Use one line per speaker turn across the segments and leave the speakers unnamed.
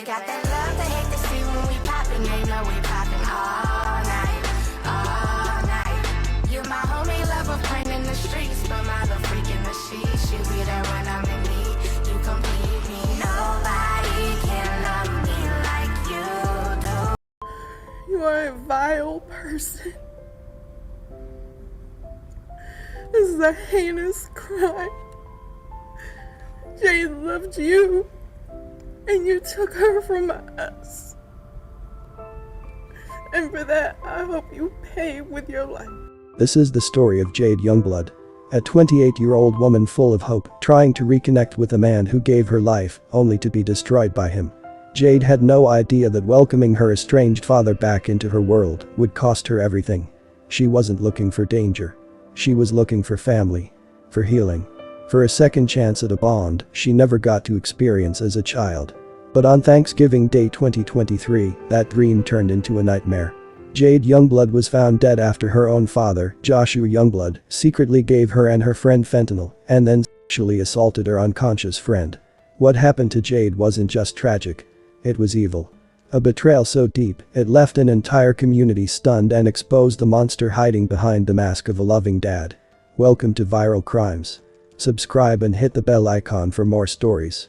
got that love they hate to see when we poppin'. They know we poppin' all night. You my homie, love a friend in the streets, but my little freak in the sheets. You be there when I'm in need, you complete me. Nobody can love me like you do.
You are a vile person. This is a heinous crime. Jade loved you, and you took her from us. And for that, I hope you pay with your life.
This is the story of Jade Youngblood, a 28-year-old woman full of hope, trying to reconnect with a man who gave her life, only to be destroyed by him. Jade had no idea that welcoming her estranged father back into her world would cost her everything. She wasn't looking for danger. She was looking for family, for healing, for a second chance at a bond she never got to experience as a child. But on Thanksgiving Day 2023, that dream turned into a nightmare. Jade Youngblood was found dead after her own father, Joshua Youngblood, secretly gave her and her friend fentanyl and then sexually assaulted her unconscious friend. What happened to Jade wasn't just tragic. It was evil. A betrayal so deep, it left an entire community stunned and exposed the monster hiding behind the mask of a loving dad. Welcome to Viral Crimes. Subscribe and hit the bell icon for more stories.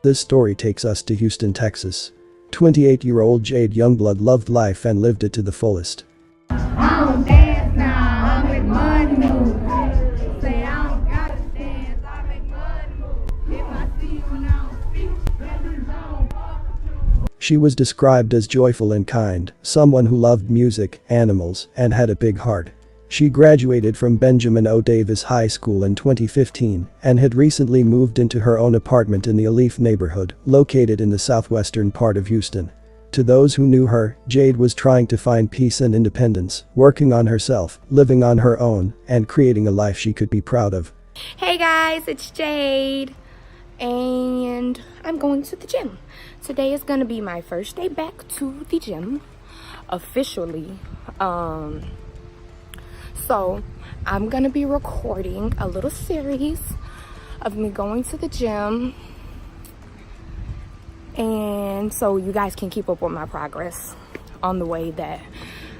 This story takes us to Houston, Texas. 28-year-old Jade Youngblood loved life and lived it to the fullest.
I don't dance now, I make money move. Say I don't gotta dance, I make money move. If I see you and I don't speak, that means I don't fuck with you.
She was described as joyful and kind, someone who loved music, animals, and had a big heart. She graduated from Benjamin O. Davis High School in 2015 and had recently moved into her own apartment in the Alief neighborhood, located in the southwestern part of Houston. To those who knew her, Jade was trying to find peace and independence, working on herself, living on her own, and creating a life she could be proud of.
Hey guys, it's Jade, and I'm going to the gym. Today is going to be my first day back to the gym, officially. So I'm gonna be recording a little series of me going to the gym, and so you guys can keep up with my progress on the way that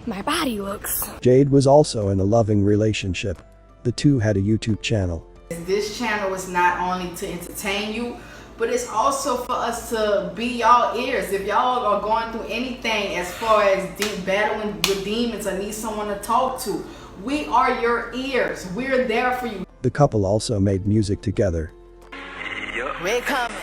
my body looks.
Jade was also in a loving relationship. The two had a YouTube channel.
This channel is not only to entertain you, but it's also for us to be y'all ears. If y'all are going through anything as far as battling with demons or need someone to talk to, we are your ears. We're there for you.
The couple also made music together.
We're coming.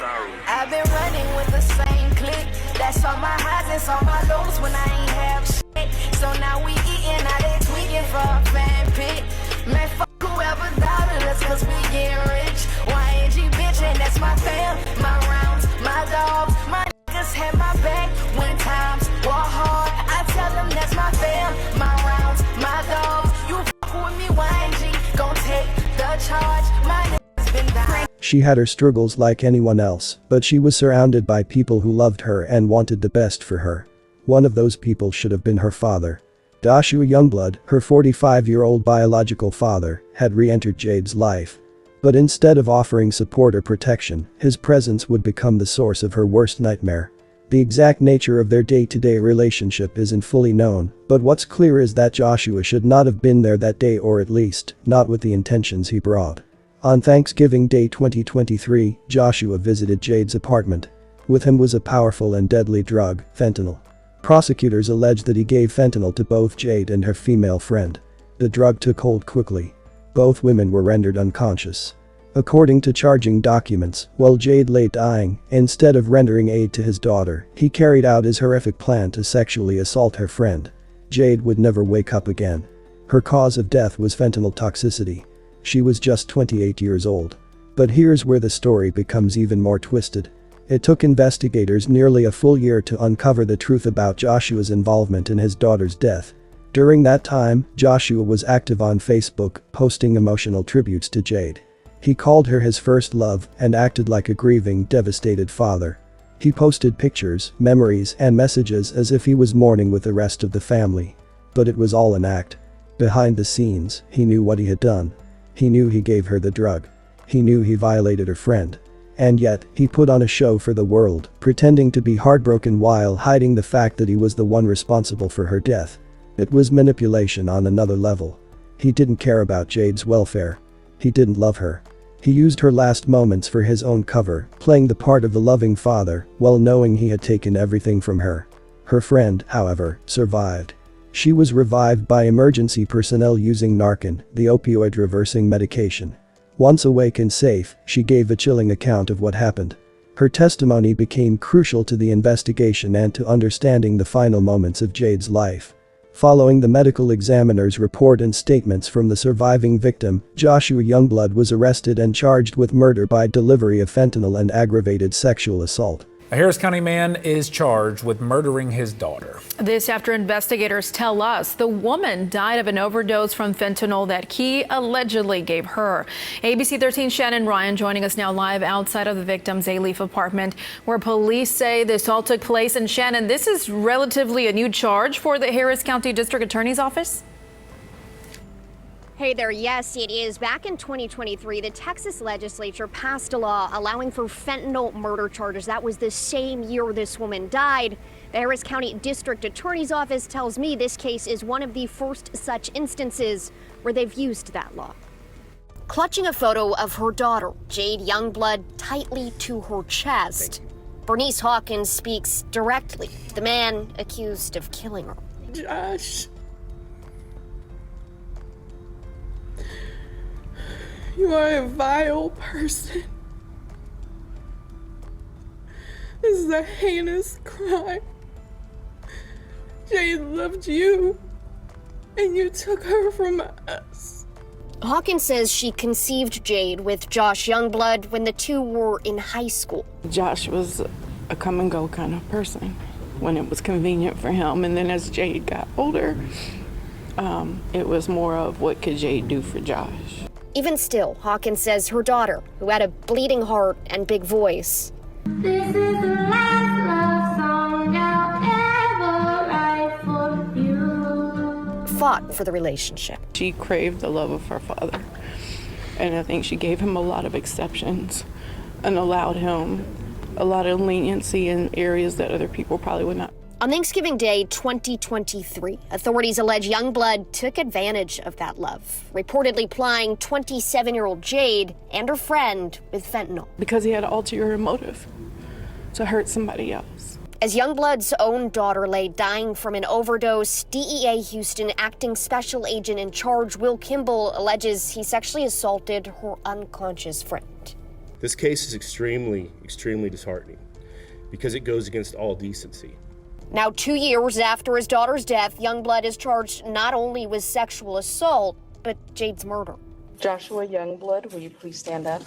I've been running with the same clique. That's all my highs and all my lows when I ain't have shit. So now we eating, now they tweaking for a fan pick. Man, fuck whoever doubted us, cause we getting rich. YNG bitch, and that's my fam. My rounds, my dogs, my niggas had my back when times were hard. I tell them that's my fam. My rounds, my dogs. You fuck with me, YNG, gon' take the charge. My niggas been dying.
She had her struggles like anyone else, but she was surrounded by people who loved her and wanted the best for her. One of those people should have been her father. Joshua Youngblood, her 45-year-old biological father, had re-entered Jade's life. But instead of offering support or protection, his presence would become the source of her worst nightmare. The exact nature of their day-to-day relationship isn't fully known, but what's clear is that Joshua should not have been there that day, or at least, not with the intentions he brought. On Thanksgiving Day 2023, Joshua visited Jade's apartment. With him was a powerful and deadly drug, fentanyl. Prosecutors allege that he gave fentanyl to both Jade and her female friend. The drug took hold quickly. Both women were rendered unconscious. According to charging documents, while Jade lay dying, instead of rendering aid to his daughter, he carried out his horrific plan to sexually assault her friend. Jade would never wake up again. Her cause of death was fentanyl toxicity. She was just 28 years old. But here's where the story becomes even more twisted. It took investigators nearly a full year to uncover the truth about Joshua's involvement in his daughter's death. During that time, Joshua was active on Facebook, posting emotional tributes to Jade. He called her his first love and acted like a grieving, devastated father. He posted pictures, memories, and messages as if he was mourning with the rest of the family. But it was all an act. Behind the scenes, he knew what he had done. He knew he gave her the drug. He knew he violated her friend. And yet, he put on a show for the world, pretending to be heartbroken while hiding the fact that he was the one responsible for her death. It was manipulation on another level. He didn't care about Jade's welfare. He didn't love her. He used her last moments for his own cover, playing the part of the loving father, while knowing he had taken everything from her. Her friend, however, survived. She was revived by emergency personnel using Narcan, the opioid-reversing medication. Once awake and safe, she gave a chilling account of what happened. Her testimony became crucial to the investigation and to understanding the final moments of Jade's life. Following the medical examiner's report and statements from the surviving victim, Joshua Youngblood was arrested and charged with murder by delivery of fentanyl and aggravated sexual assault.
A Harris County man is charged with murdering his daughter.
This after investigators tell us the woman died of an overdose from fentanyl that he allegedly gave her. ABC 13's Shannon Ryan joining us now live outside of the victim's A-Leaf apartment where police say this all took place. And Shannon, this is relatively a new charge for the Harris County District Attorney's Office.
Hey there, yes, it is. Back in 2023, the Texas legislature passed a law allowing for fentanyl murder charges. That was the same year this woman died. The Harris County District Attorney's Office tells me this case is one of the first such instances where they've used that law. Clutching a photo of her daughter, Jade Youngblood, tightly to her chest, Bernice Hawkins speaks directly to the man accused of killing her.
Josh, you are a vile person. This is a heinous crime. Jade loved you, and you took her from us.
Hawkins says she conceived Jade with Josh Youngblood when the two were in high school.
Josh was a come and go kind of person when it was convenient for him, and then as Jade got older, it was more of what could Jade do for Josh.
Even still, Hawkins says her daughter, who had a bleeding heart and big voice,
This is the last love song I'll ever write for you.
fought for the relationship.
She craved the love of her father, and I think she gave him a lot of exceptions and allowed him a lot of leniency in areas that other people probably would not.
On Thanksgiving Day 2023, authorities allege Youngblood took advantage of that love, reportedly plying 27-year-old Jade and her friend with fentanyl.
Because he had an ulterior motive to hurt somebody else.
As Youngblood's own daughter lay dying from an overdose, DEA Houston acting special agent in charge Will Kimball alleges he sexually assaulted her unconscious friend.
This case is extremely disheartening because it goes against all decency.
Now, 2 years after his daughter's death, Youngblood is charged not only with sexual assault, but Jade's murder.
Joshua Youngblood, will you please stand up?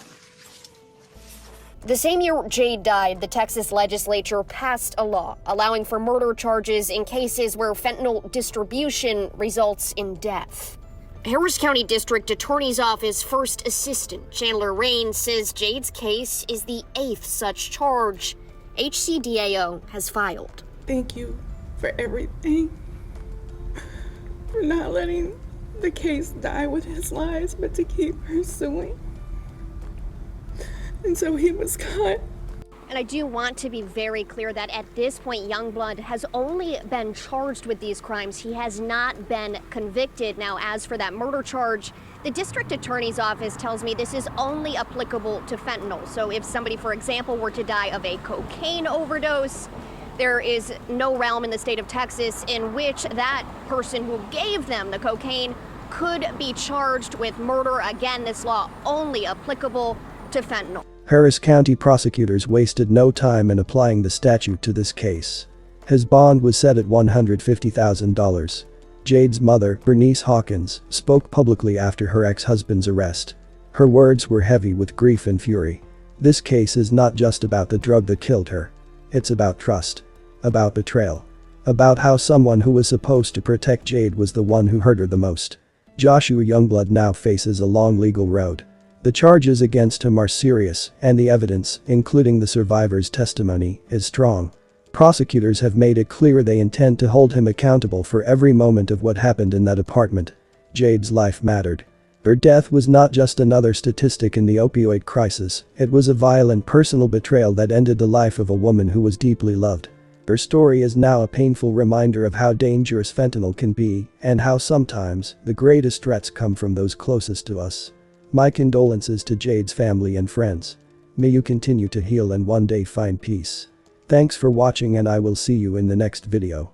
The same year Jade died, the Texas legislature passed a law allowing for murder charges in cases where fentanyl distribution results in death. Harris County District Attorney's Office First Assistant Chandler Rain says Jade's case is the 8th such charge HCDAO has filed.
Thank you for everything. For not letting the case die with his lies, but to keep pursuing. And so he was caught.
And I do want to be very clear that at this point, Youngblood has only been charged with these crimes. He has not been convicted. Now, as for that murder charge, the district attorney's office tells me this is only applicable to fentanyl. So if somebody, for example, were to die of a cocaine overdose, there is no realm in the state of Texas in which that person who gave them the cocaine could be charged with murder. Again, this law only applicable to fentanyl.
Harris County prosecutors wasted no time in applying the statute to this case. His bond was set at $150,000. Jade's mother, Bernice Hawkins, spoke publicly after her ex-husband's arrest. Her words were heavy with grief and fury. This case is not just about the drug that killed her. It's about trust. About betrayal. About how someone who was supposed to protect Jade was the one who hurt her the most. Joshua Youngblood now faces a long legal road. The charges against him are serious, and the evidence, including the survivor's testimony, is strong. Prosecutors have made it clear they intend to hold him accountable for every moment of what happened in that apartment. Jade's life mattered. Her death was not just another statistic in the opioid crisis, it was a violent personal betrayal that ended the life of a woman who was deeply loved. Her story is now a painful reminder of how dangerous fentanyl can be and how sometimes the greatest threats come from those closest to us. My condolences to Jade's family and friends. May you continue to heal and one day find peace. Thanks for watching and I will see you in the next video.